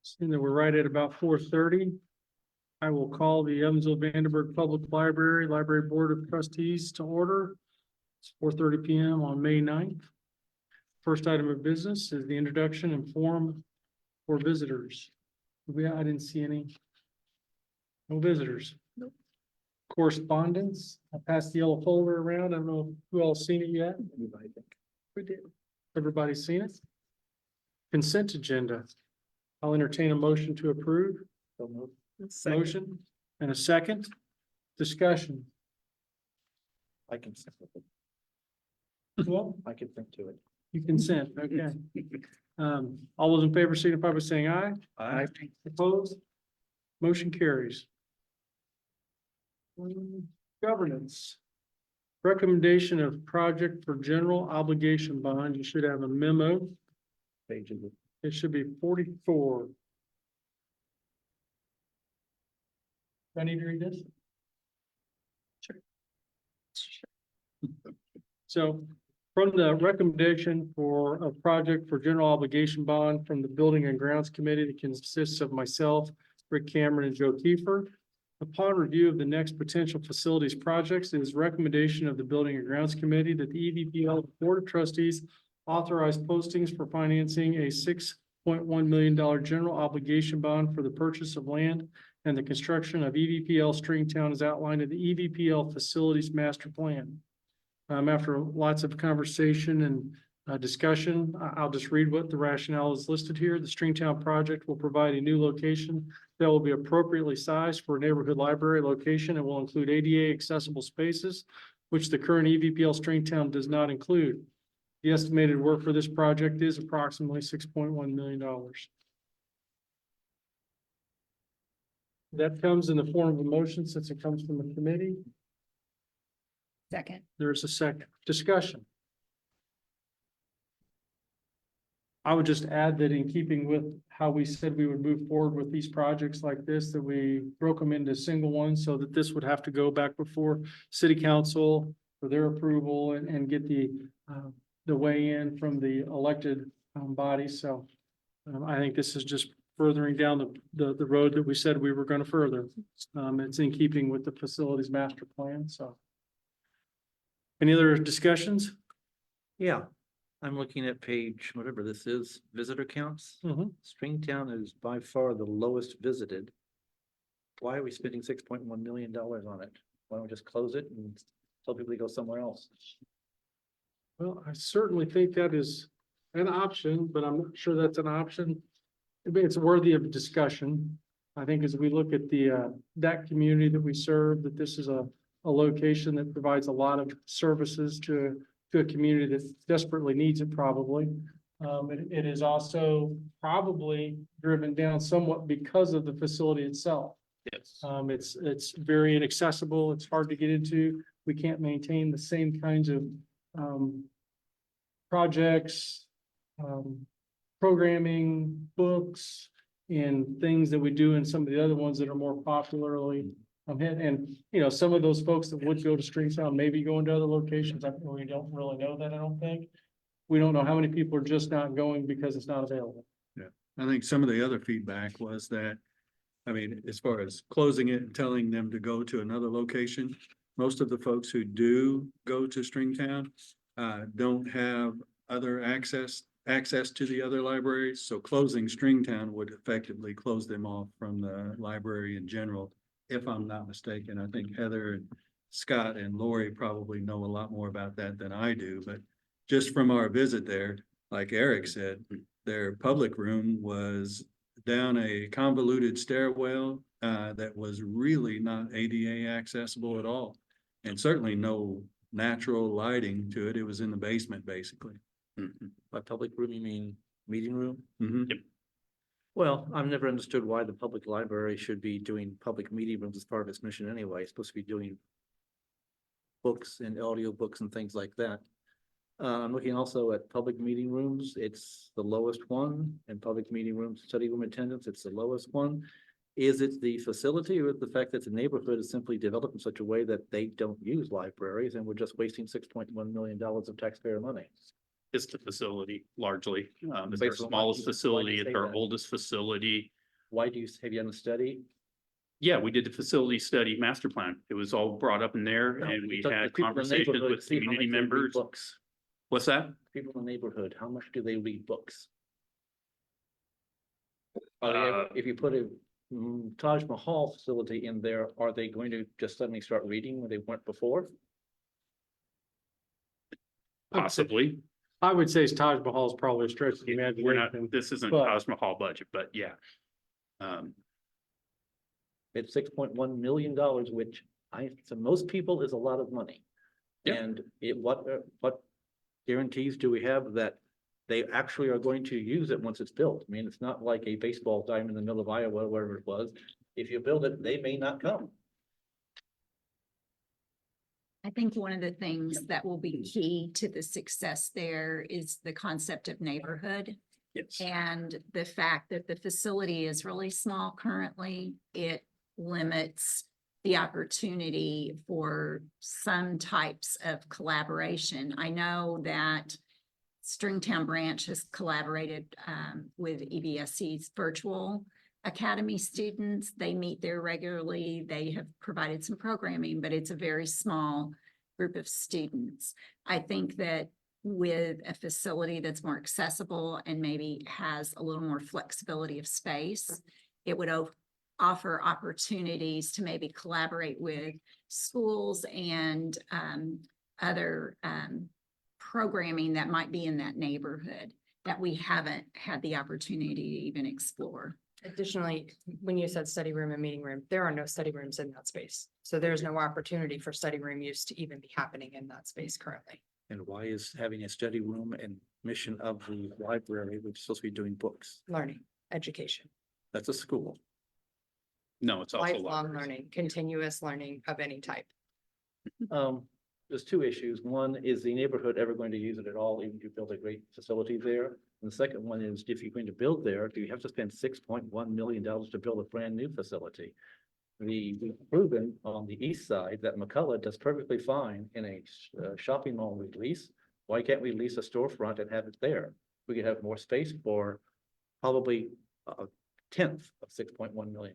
Seeing that we're right at about 4:30, I will call the Evansville Vanderburgh Public Library Board of Trustees to order. It's 4:30 PM on May 9th. First item of business is the introduction and forum for visitors. I didn't see any. No visitors. Nope. Correspondence. I passed the yellow folder around. I don't know who all's seen it yet. Everybody think. We did. Everybody's seen it? Consent agenda. I'll entertain a motion to approve. So moved. Motion and a second. Discussion. I can send it. Well, I can think to it. you consent, okay. All those in favor signify by saying aye. Aye. Opposed? Motion carries. Governance. Recommendation of project for general obligation bond. You should have a memo. Page of it. It should be 44. Do I need to read this? So from the recommendation for a project for general obligation bond from the Building and Grounds Committee that consists of myself, Rick Cameron, and Joe Kiefer. Upon review of the next potential facilities projects, it is recommendation of the Building and Grounds Committee that the EVPL Board of Trustees authorize postings for financing a $6.1 million general obligation bond for the purchase of land and the construction of EVPL Stringtown as outlined in the EVPL Facilities Master Plan. After lots of conversation and discussion, I'll just read what the rationale is listed here. The Stringtown project will provide a new location that will be appropriately sized for a neighborhood library location and will include ADA accessible spaces, which the current EVPL Stringtown does not include. The estimated work for this project is approximately $6.1 million. That comes in the form of a motion since it comes from the committee. Second. There is a second discussion. I would just add that in keeping with how we said we would move forward with these projects like this, that we broke them into single ones so that this would have to go back before city council for their approval and get the weigh in from the elected body. So I think this is just furthering down the road that we said we were going to further. It's in keeping with the facilities master plan. So any other discussions? Yeah, I'm looking at page, whatever this is, visitor counts. Mhm. Stringtown is by far the lowest visited. Why are we spending $6.1 million on it? Why don't we just close it and tell people to go somewhere else? Well, I certainly think that is an option, but I'm not sure that's an option. I mean, it's worthy of discussion. I think as we look at the that community that we serve, that this is a location that provides a lot of services to a community that desperately needs it probably. It is also probably driven down somewhat because of the facility itself. Yes. It's very inaccessible. It's hard to get into. We can't maintain the same kinds of projects, programming, books, and things that we do in some of the other ones that are more popularly hit. And, you know, some of those folks that would go to Stringtown, maybe going to other locations. We don't really know that, I don't think. We don't know how many people are just not going because it's not available. Yeah, I think some of the other feedback was that, I mean, as far as closing it and telling them to go to another location, most of the folks who do go to Stringtown don't have other access to the other libraries. So closing Stringtown would effectively close them off from the library in general, if I'm not mistaken. I think Heather and Scott and Lori probably know a lot more about that than I do, but just from our visit there, like Eric said, their public room was down a convoluted stairwell that was really not ADA accessible at all. And certainly no natural lighting to it. It was in the basement, basically. By public room, you mean meeting room? Mhm. Yep. Well, I've never understood why the public library should be doing public meeting rooms as part of its mission anyway. It's supposed to be doing books and audio books and things like that. I'm looking also at public meeting rooms. It's the lowest one, and public meeting rooms, study room attendance, it's the lowest one. Is it the facility or the fact that the neighborhood is simply developed in such a way that they don't use libraries and we're just wasting $6.1 million of taxpayer money? It's the facility largely. It's our Based on what smallest you- why do facility, you it's say our that? oldest facility. Why do you, have you done a study? Yeah, we did the facility study master plan. It was all brought up in there No, and we the had people in the conversations neighborhood with see how community much they read members. Books, What's that? people in the neighborhood, how much do they read books? Are they ever- If you put a Taj Mahal facility in there, are they going to just suddenly start reading when they weren't before? Possibly. I would say Taj Mahal is probably a stretch of the We're not, imagination. this isn't but- Taj Mahal budget, but yeah. It's $6.1 million, which to most people is a lot of money. Yeah. And what guarantees do we have that they actually are going to use it once it's built? I mean, it's not like a baseball diamond in the middle of Iowa, wherever it was. If you build it, they may not come. I think one of the things that will be key to the success there is the concept of neighborhood. Yes. And the fact that the facility is really small currently, it limits the opportunity for some types of collaboration. I know that Stringtown Branch has collaborated with EVSC's virtual academy students. They meet there regularly. They have provided some programming, but it's a very small group of students. I think that with a facility that's more accessible and maybe has a little more flexibility of space, it would offer opportunities to maybe collaborate with schools and other programming that might be in that neighborhood that we haven't had the opportunity to even explore. Additionally, when you said study room and meeting room, there are no study rooms in that space. So there's no opportunity for study room use to even be happening in that space currently. And why is having a study room and mission of the library, which is supposed to be doing books? Learning, education, That's a school. No, it's also. lifelong libraries. learning, continuous learning of any type. There's two issues. One, is the neighborhood ever going to use it at all, even if you build a great facility there? And the second one is, if you're going to build there, do you have to spend $6.1 million to build a brand new facility? We've proven on the east side that McCullough does perfectly fine in a shopping mall lease. Why can't we lease a storefront and have it there? We could have more space for probably a tenth of $6.1 million.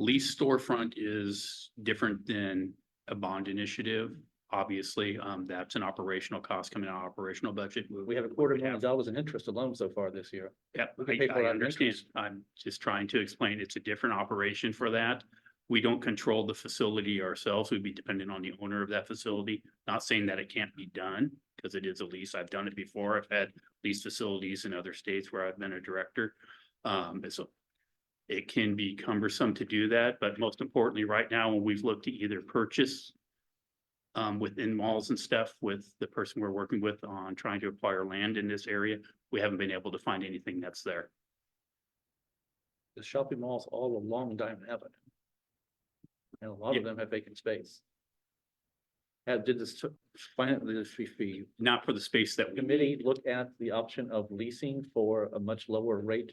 Lease storefront is different than a bond initiative. Obviously, that's an operational cost coming out of operational budget. We have $250,000 in interest alone so far this year. Yeah, we can pay for I that understand. interest. I'm just trying to explain it's a different operation for that. We don't control the facility ourselves. We'd be dependent on the owner of that facility. Not saying that it can't be done because it is a lease. I've done it before. I've had lease facilities in other states where I've been a director. So it can be cumbersome to do that, but most importantly, right now, when we've looked to either purchase within malls and stuff with the person we're working with on trying to acquire land in this area, we haven't been able to find anything that's there. The shopping malls all along Diamond Avenue. And a lot of them have vacant space. Did this the Not for the space that we committee need. look at the option of leasing for a much lower rate?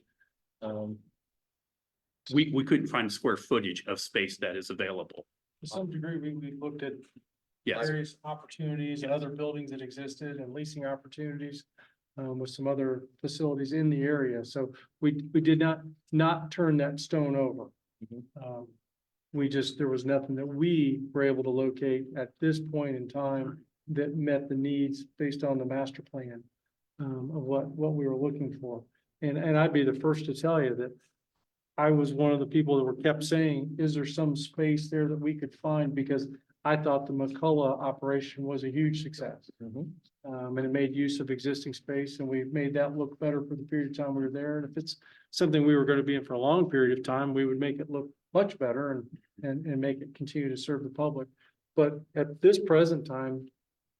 We couldn't find square footage of space that is available. To some degree, we looked at Yes, various opportunities and other buildings that existed and leasing opportunities with some other facilities in the area. So we did not turn that stone over. Mhm. There was nothing that we were able to locate at this point in time that met the needs based on the master plan of what we were looking for. And I'd be the first to tell you that I was one of the people that were kept saying, is there some space there that we could find? Because I thought the McCullough operation was a huge success. Mhm. And it made use of existing space and we've made that look better for the period of time we were there. And if it's something we were going to be in for a long period of time, we would make it look much better and make it continue to serve the public. But at this present time,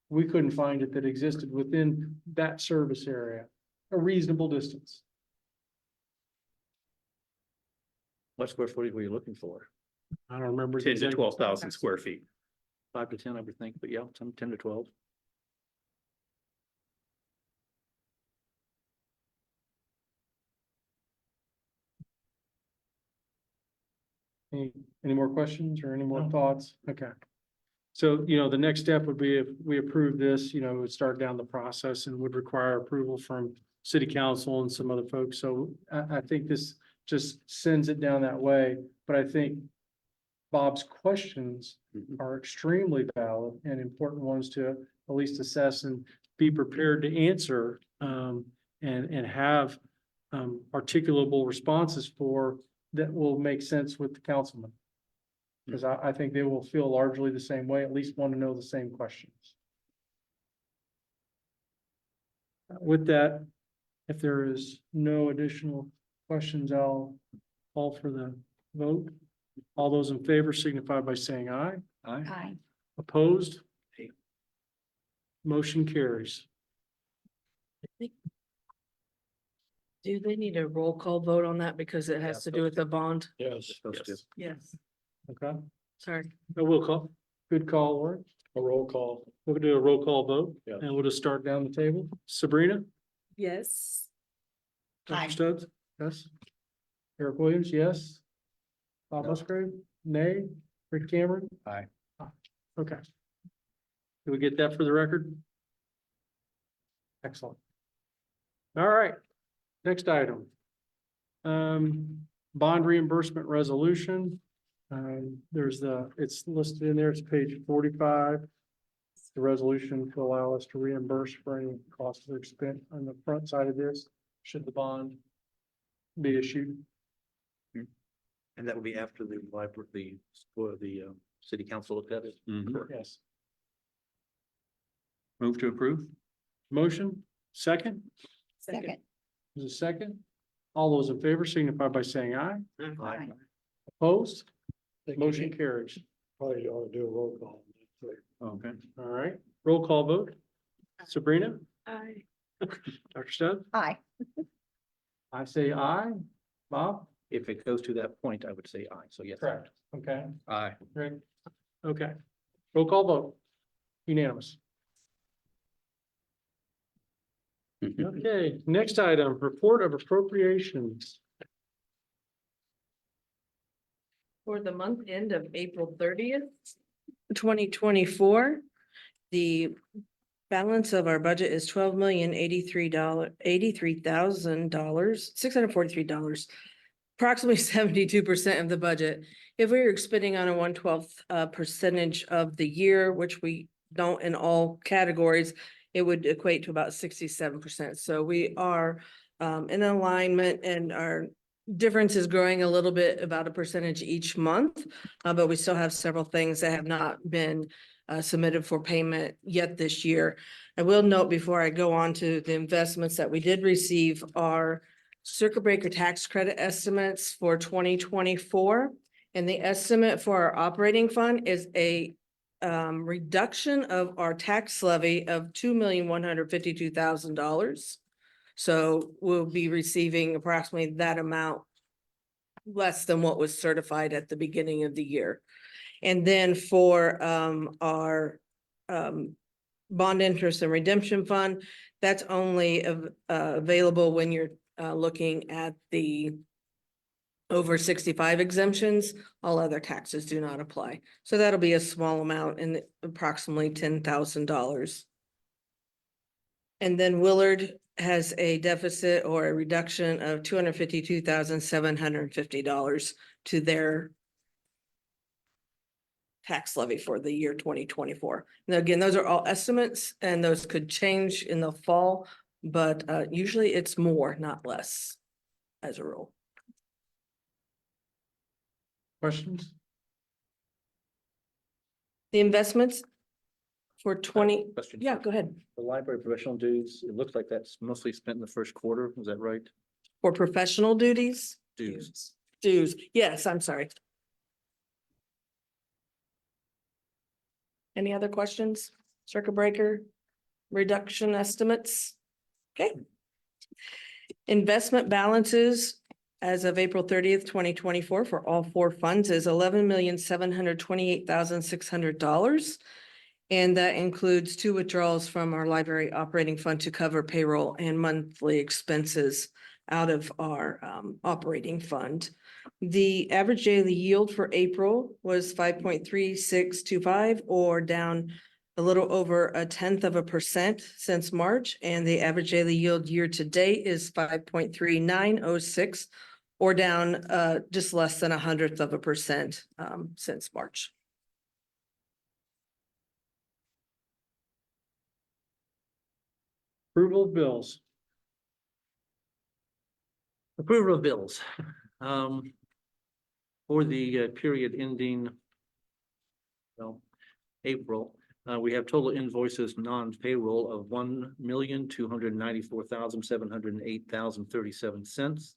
we couldn't find it that existed within that service area, a reasonable distance. What square footage were you looking for? I don't remember. the 10 to exact- 12,000 square feet. 5 to 10, I would think, but yeah, 10 to 12. Any more questions or any more No. thoughts? Okay. So, the next step would be if we approve this, it would start down the process and would require approval from city council and some other folks. So I think this just sends it down that way. But I think Bob's questions are extremely valid and important ones to at least assess and be prepared to answer, and have articulable responses for that will make sense with the councilman. Because I think they will feel largely the same way, at least want to know the same questions. With that, if there is no additional questions, I'll call for the vote. All those in favor signify by saying aye. Aye. Aye. Opposed? Motion carries. Do they need a roll call vote on that because it has to do with the bond? Yes. Supposed to. Yes. Okay, Sorry. we'll call, good call, Warren. A roll call. We'll do a roll call vote. Yeah. And we'll just start down the table. Sabrina? Yes. Aye. Dr. Stubbs? Yes. Eric Williams, yes. Bob Musgrave, nay. Rick Cameron? Aye. Okay. Did we get that for the record? Excellent. All right, next item. Bond reimbursement resolution. It's listed in there, it's page 45. The resolution to allow us to reimburse for any costs that are spent on the front side of this, should the bond be issued. And that would be after the library, the city council looked at it. Mhm. Yes. Move to approve? Motion, second? Second. Is a second? All those in favor signify by saying aye. Aye. Opposed? Motion carries. Probably ought to do a roll call. Okay. All right, roll call vote. Sabrina? Aye. Dr. Stubbs? Aye. I say aye. Bob? If it goes to that point, I would say aye, so yes. Okay, Aye. Rick? Okay. Roll call vote. Unanimous. Okay, next item, report of appropriations. For the month end of April 30th, 2024, the balance of our budget is $12,083,000, $643, approximately 72% of the budget. If we were spending on a 1/12 percentage of the year, which we don't in all categories, it would equate to about 67%. So we are in alignment, and our difference is growing a little bit, about a percentage each month. But we still have several things that have not been submitted for payment yet this year. I will note before I go on to the investments that we did receive our circuit breaker tax credit estimates for 2024. And the estimate for our operating fund is a reduction of our tax levy of $2,152,000. So we'll be receiving approximately that amount less than what was certified at the beginning of the year. And then for our bond interest and redemption fund, that's only available when you're looking at the over 65 exemptions. All other taxes do not apply. So that'll be a small amount, and approximately $10,000. And then Willard has a deficit or a reduction of $252,750 to their tax levy for the year 2024. Now, again, those are all estimates, and those could change in the fall, but usually it's more, not less, as a rule. Questions? The investments for 20, Question. yeah, go ahead. The library professional dues, it looks like that's mostly spent in the first quarter, is that right? For professional duties, Dues. dues, yes, I'm sorry. Any other questions? Circuit breaker reduction estimates? Okay. Investment balances as of April 30th, 2024 for all four funds is $11,728,600. And that includes 2 withdrawals from our library operating fund to cover payroll and monthly expenses. out of our operating fund. The average daily yield for April was 5.3625, or down a little over 0.1% since March, and the average daily yield year to date is 5.3906, or down just less than 0.1% since March. Approval of bills. Approval of bills. For the period ending, well, April, we have total invoices non-payroll of $1,294,708.37.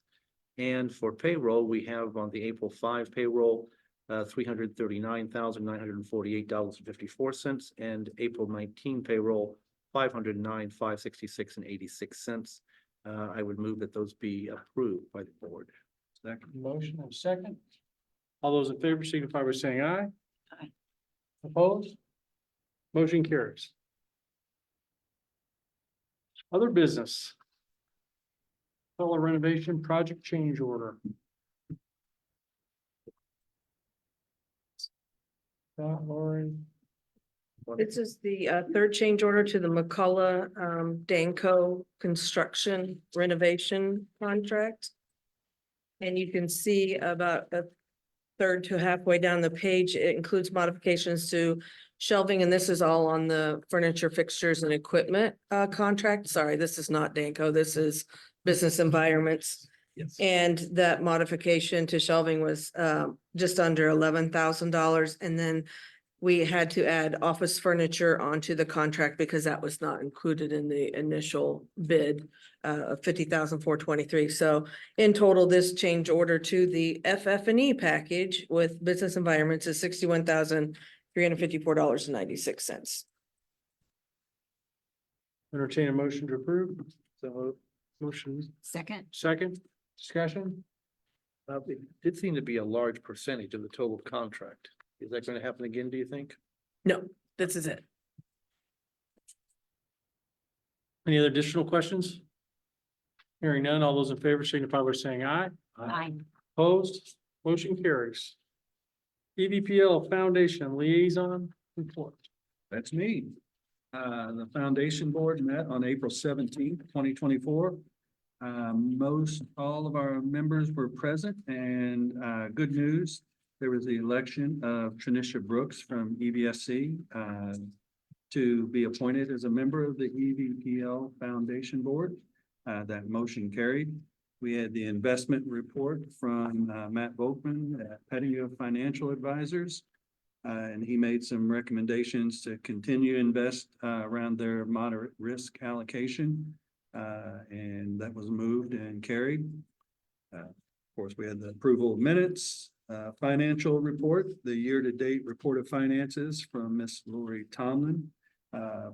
And for payroll, we have on the April 5 payroll, $339,948.54, and April 19 payroll, $509,566.86. I would move that those be approved by the board. Second motion and second. All those in favor signify by saying aye. Aye. Opposed? Motion carries. Other business. Solar renovation project change order. Scott, Lauren. This is the third change order to the McCullough Danco construction renovation contract. And you can see about a third to halfway down the page, it includes modifications to shelving, and this is all on the furniture, fixtures, and equipment contract. Sorry, this is not Danco, this is Business Environments. Yes. And that modification to shelving was just under $11,000, and then we had to add office furniture onto the contract because that was not included in the initial bid of $50,423. So in total, this change order to the FF&E package with Business Environments is $61,354.96. Entertain a motion to approve. So motion Second, second, discussion. It did seem to be a large percentage of the total contract. Is that going to happen again, do you think? No, this is it. Any other additional questions? Hearing none, all those in favor signify by saying aye. aye. Opposed? Motion carries. EVPL Foundation Liaison Report. That's me. The foundation board met on April 17th, 2024. Most all of our members were present, and good news, there was the election of Trinisha Brooks from EVSC to be appointed as a member of the EVPL Foundation Board. That motion carried. We had the investment report from Matt Volkman at Pettingill Financial Advisors. And he made some recommendations to continue to invest around their moderate risk allocation. And that was moved and carried. Of course, we had the approval of minutes, financial report, the year-to-date report of finances from Miss Lori Tomlin.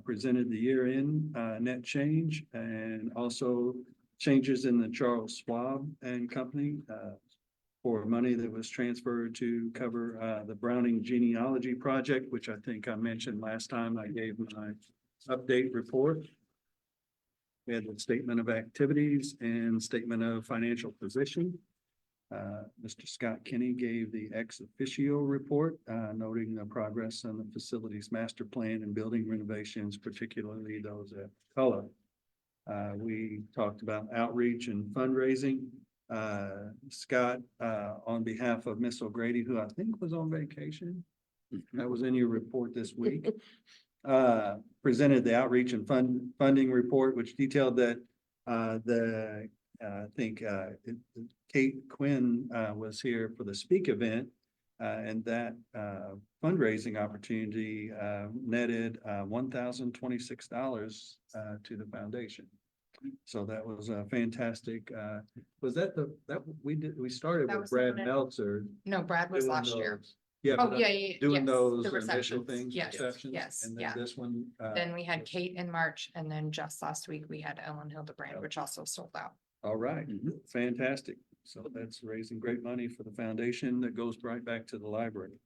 Presented the year-end net change, and also changes in the Charles Schwab and Company for money that was transferred to cover the Browning genealogy project, which I think I mentioned last time I gave my update report. We had the statement of activities and statement of financial position. Mr. Scott Kinney gave the ex officio report, noting the progress on the facilities master plan and building renovations, particularly those at Color. We talked about outreach and fundraising. Scott, on behalf of Miss O'Grady, who I think was on vacation, that was in your report this week, presented the outreach and funding report, which detailed that I think Kate Quinn was here for the Speak event, and that fundraising opportunity netted $1,026 to the foundation. So that was a fantastic. Was that we started That with was Brad someone Meltzer. No, Brad was doing last year. those- Yeah. Oh, but yeah, yeah, Doing yes, those the initial receptions. things, Yes, receptions, yes, and then yeah. this one. Then we had Kate in March, and then just last week we had Ellen Hildebrand, which also sold out. All right, fantastic. So that's raising great money for the foundation that goes right back to the library.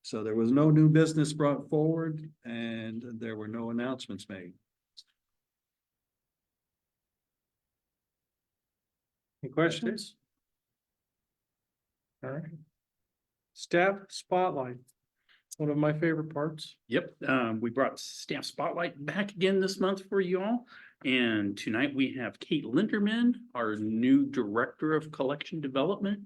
So there was no new business brought forward, and there were no announcements made. Any questions? All right. Staff spotlight, one of my favorite parts. Yep, we brought staff spotlight back again this month for you all. And tonight we have Kate Linderman, our new Director of Collection Development.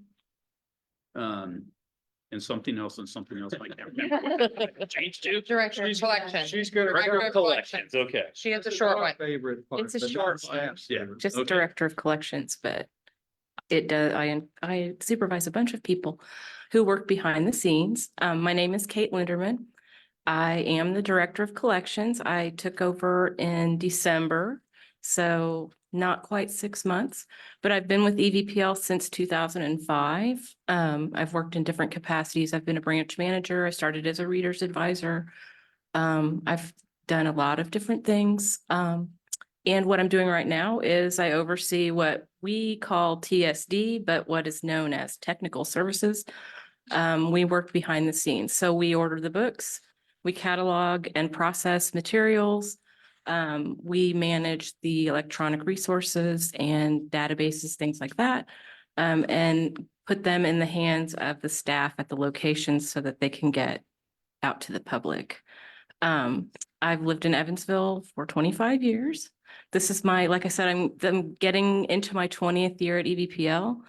And something else I can't remember. Change to? Director of She's- collections. She's gonna. Director of Collections, okay. She has a short one. Favorite part. It's a but not short staff's Yeah. favorite. Just Okay. director of collections, but it does, I supervise a bunch of people who work behind the scenes. My name is Kate Linderman. I am the director of collections. I took over in December, so not quite 6 months, but I've been with EVPL since 2005. I've worked in different capacities. I've been a branch manager. I started as a reader's advisor. I've done a lot of different things. And what I'm doing right now is I oversee what we call TSD, but what is known as technical services. We work behind the scenes. So we order the books, we catalog and process materials. We manage the electronic resources and databases, things like that. And put them in the hands of the staff at the locations so that they can get out to the public. I've lived in Evansville for 25 years. This is my, like I said, I'm getting into my 20th year at EVPL.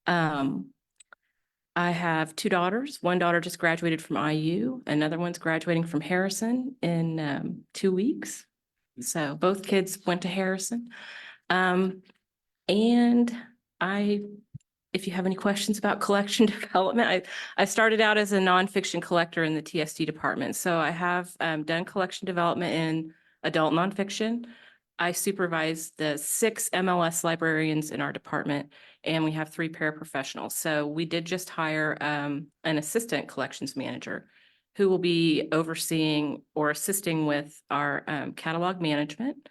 I have 2 daughters. One daughter just graduated from IU. Another one's graduating from Harrison in 2 weeks. So both kids went to Harrison. And if you have any questions about collection development, I started out as a nonfiction collector in the TSD department. So I have done collection development in adult nonfiction. I supervise the 6 MLS librarians in our department, and we have 3 paraprofessionals. So we did just hire an assistant collections manager who will be overseeing or assisting with our catalog management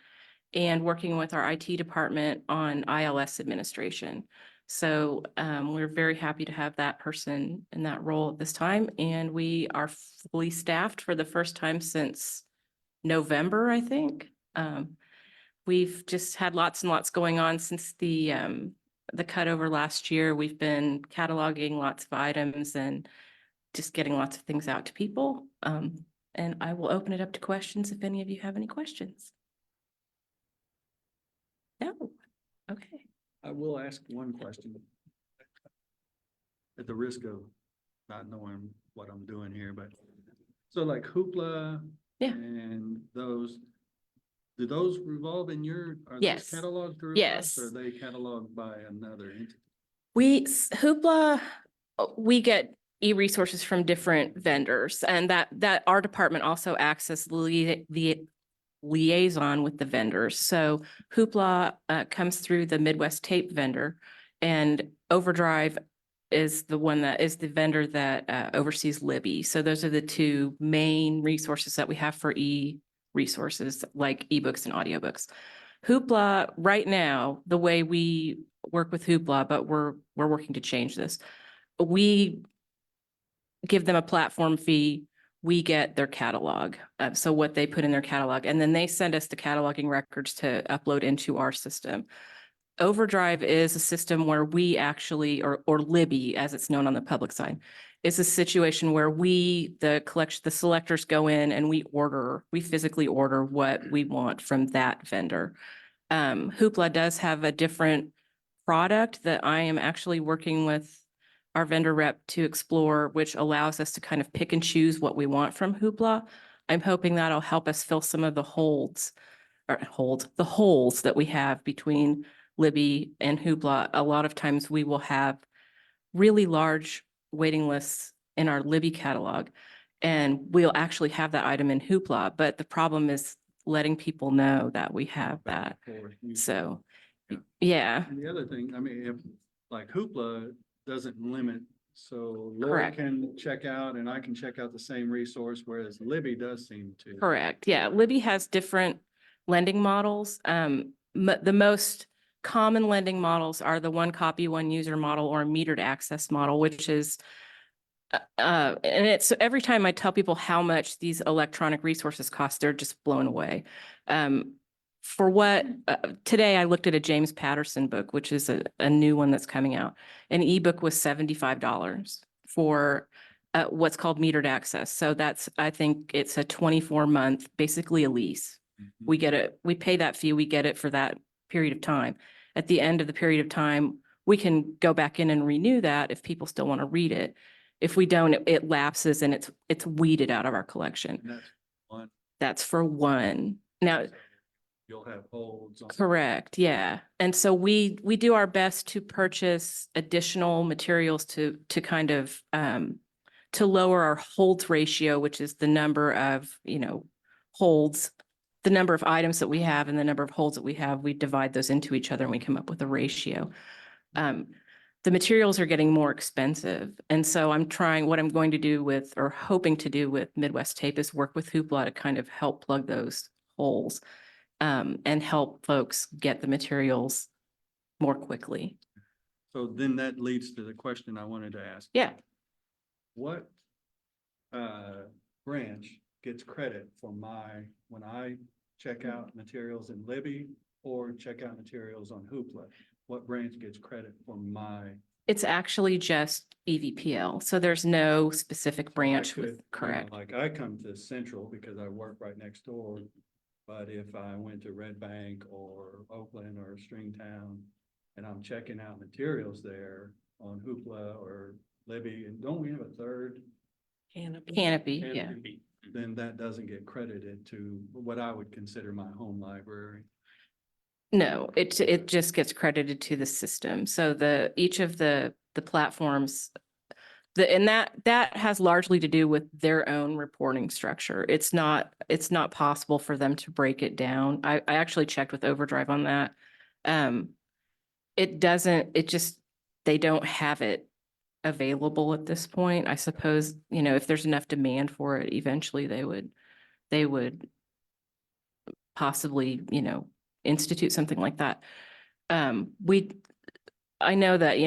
and working with our IT department on ILS administration. So we're very happy to have that person in that role at this time. And we are fully staffed for the first time since November, I think. We've just had lots and lots going on since the cutover last year. We've been cataloging lots of items and just getting lots of things out to people. And I will open it up to questions if any of you have any questions. No, okay. I will ask one question. At the risk of not knowing what I'm doing here, but so like Hoopla. Yeah. And those, do those revolve in your, are those Yes. cataloged through us? Yes. Or are they cataloged by another entity? Hoopla, we get e-resources from different vendors, and that our department also acts as the liaison with the vendors. So Hoopla comes through the Midwest Tape vendor, and Overdrive is the vendor that oversees Libby. So those are the 2 main resources that we have for e-resources like ebooks and audiobooks. Hoopla, right now, the way we work with Hoopla, but we're working to change this. We give them a platform fee. We get their catalog. So what they put in their catalog, and then they send us the cataloging records to upload into our system. Overdrive is a system where we actually, or Libby, as it's known on the public side, is a situation where the selectors go in and we physically order what we want from that vendor. Hoopla does have a different product that I am actually working with our vendor rep to explore, which allows us to kind of pick and choose what we want from Hoopla. I'm hoping that'll help us fill some of the holes that we have between Libby and Hoopla. A lot of times we will have really large waiting lists in our Libby catalog, and we'll actually have that item in Hoopla, but the problem is letting people know that we have that. So, yeah. And the other thing, I mean, if like Hoopla doesn't limit, so Laura Correct. can check out and I can check out the same resource, whereas Libby does seem to. Correct. Yeah. Libby has different lending models. The most common lending models are the 1 copy, 1 user model or a metered access model, which is, and it's every time I tell people how much these electronic resources cost, they're just blown away. for what, today I looked at a James Patterson book, which is a new one that's coming out. An ebook was $75 for what's called metered access. So that's, I think it's a 24-month, basically a lease. We get it, we pay that fee, we get it for that period of time. At the end of the period of time, we can go back in and renew that if people still want to read it. If we don't, it lapses and it's weeded out of our collection. And that's one, That's for one. Now, you'll have holds on. correct, yeah. And so we do our best to purchase additional materials to kind of to lower our holds ratio, which is the number of, holds, the number of items that we have and the number of holds that we have, we divide those into each other and we come up with a ratio. The materials are getting more expensive. And so what I'm going to do with, or hoping to do with Midwest Tape is work with Hoopla to kind of help plug those holes and help folks get the materials more quickly. So then that leads to the question I wanted to ask. Yeah. What branch gets credit for when I check out materials in Libby or check out materials on Hoopla? What branch gets credit for my? It's actually just EVPL. So there's no specific branch I could, with, correct. Like I come to Central because I work right next door. But if I went to Red Bank or Oakland or Stringtown and I'm checking out materials there on Hoopla or Libby, and don't we have a third? Canopy, yeah. Then that doesn't get credited to what I would consider my home library. No, it just gets credited to the system. So each of the platforms, and that has largely to do with their own reporting structure. It's not possible for them to break it down. I actually checked with Overdrive on that. They don't have it available at this point. I suppose, if there's enough demand for it, eventually they would possibly, institute something like that. I know that,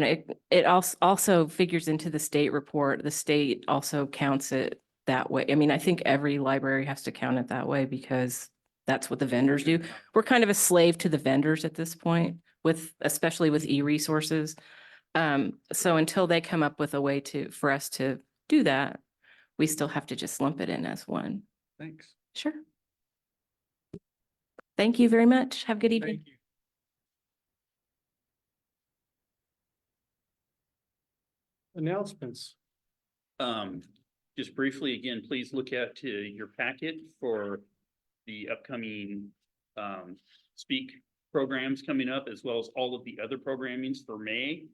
it also figures into the state report. The state also counts it that way. I mean, I think every library has to count it that way because that's what the vendors do. We're kind of a slave to the vendors at this point especially with e-resources. So until they come up with a way for us to do that, we still have to just lump it in as one. Thanks. Sure. Thank you very much. Have a good evening. Thank you. Announcements. Just briefly, again, please look at your packet for the upcoming speak programs coming up, as well as all of the other programmings for May.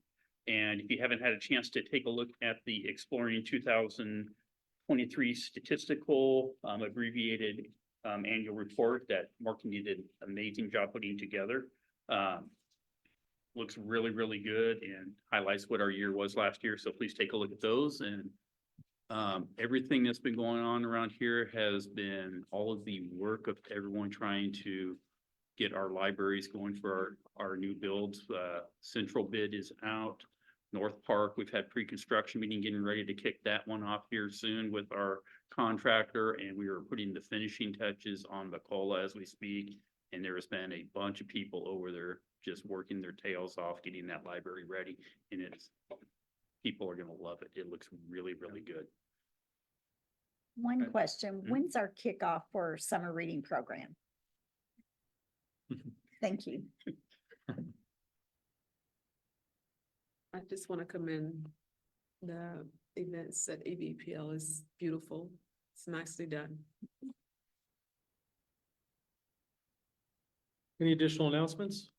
And if you haven't had a chance to take a look at the Exploring 2023 statistical abbreviated annual report that Mark did an amazing job putting together. Looks really, really good and highlights what our year was last year. So please take a look at those. And everything that's been going on around here has been all of the work of everyone trying to get our libraries going for our new builds. Central bid is out. North Park, we've had pre-construction meeting, getting ready to kick that one off here soon with our contractor, and we are putting the finishing touches on Vacola as we speak. And there has been a bunch of people over there just working their tails off, getting that library ready. And people are gonna love it. It looks really, really good. One question, Mhm. when's our kickoff for summer reading program? Thank you. I just want to commend the events at EVPL. Is beautiful. It's nicely done. Any additional announcements?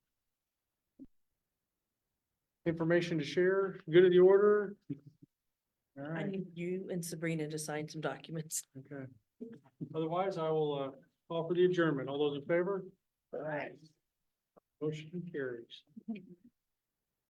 Information to share, good of the order? All I right, need you and Sabrina to sign some documents. okay. Otherwise, I will call for the adjournment. All those in favor? Right. Motion carries.